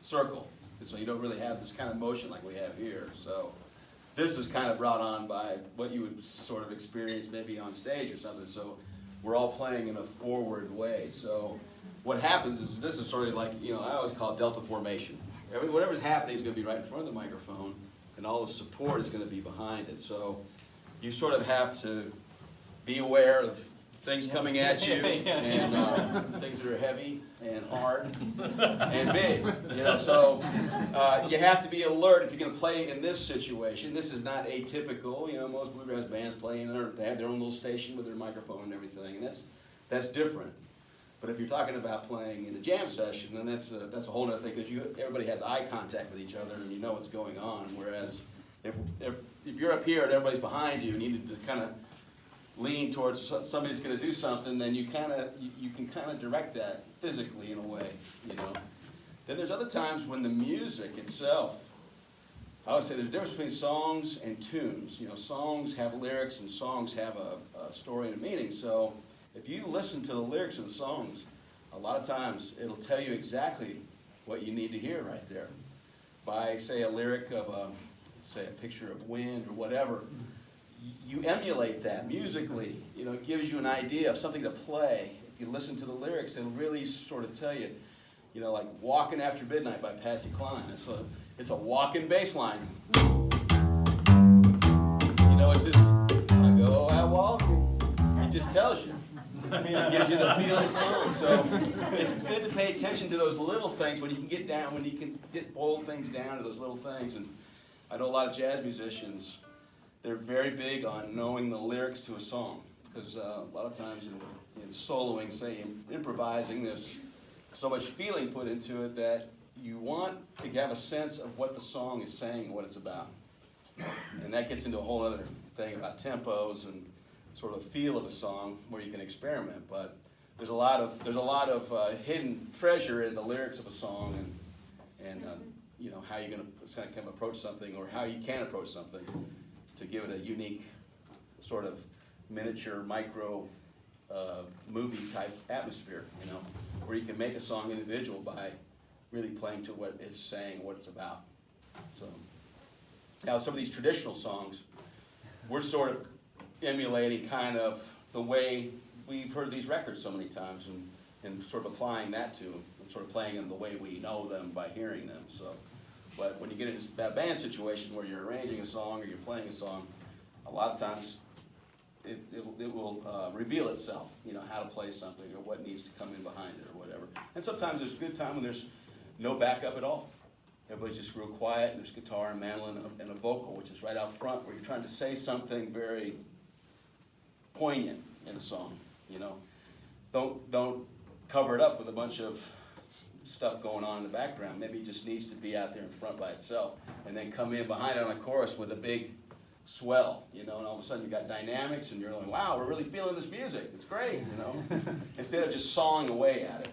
circle. And so you don't really have this kind of motion like we have here. So this is kind of brought on by what you would sort of experience maybe on stage or something. So we're all playing in a forward way. So what happens is this is sort of like, you know, I always call it delta formation. Whatever's happening is going to be right in front of the microphone, and all the support is going to be behind it. So you sort of have to be aware of things coming at you, and things that are heavy and hard and big. You know, so you have to be alert if you're going to play in this situation. This is not atypical. You know, most bluegrass bands play they have their own little station with their microphone and everything, and that's different. But if you're talking about playing in a jam session, then that's a whole other thing, because everybody has eye contact with each other and you know what's going on. Whereas if you're up here and everybody's behind you and you need to kind of lean towards somebody that's going to do something, then you can kind of direct that physically in a way, you know. Then there's other times when the music itself, I would say there's a difference between songs and tunes. You know, songs have lyrics and songs have a story and a meaning. So if you listen to the lyrics of the songs, a lot of times it'll tell you exactly what you need to hear right there. By, say, a lyric of say a picture of wind or whatever, you emulate that musically. You know, it gives you an idea of something to play. If you listen to the lyrics, it'll really sort of tell you, you know, like Walking After Midnight by Patsy Cline. It's a walking bass line. You know, it's just, I go out walking. It just tells you. It gives you the feel of the song. So it's good to pay attention to those little things when you can boil things down to those little things. And I know a lot of jazz musicians, they're very big on knowing the lyrics to a song, because a lot of times in soloing, say improvising, there's so much feeling put into it that you want to have a sense of what the song is saying and what it's about. And that gets into a whole other thing about tempos and sort of feel of a song where you can experiment. But there's a lot of hidden treasure in the lyrics of a song, and you know, how you're going to kind of approach something, or how you can approach something to give it a unique sort of miniature micro movie type atmosphere, you know, where you can make a song individual by really playing to what it's saying, what it's about. So now some of these traditional songs, we're sort of emulating kind of the way we've heard these records so many times, and sort of applying that to them, and sort of playing them the way we know them by hearing them. So, but when you get into that band situation where you're arranging a song or you're playing a song, a lot of times it will reveal itself, you know, how to play something or what needs to come in behind it or whatever. And sometimes there's a good time when there's no backup at all. Everybody's just real quiet, and there's guitar and mandolin and a vocal, which is right out front, where you're trying to say something very poignant in a song, you know. Don't cover it up with a bunch of stuff going on in the background. Maybe it just needs to be out there in front by itself, and then come in behind it on a chorus with a big swell, you know, and all of a sudden you got dynamics, and you're like, wow, we're really feeling this music. It's great, you know, instead of just sawing away at it.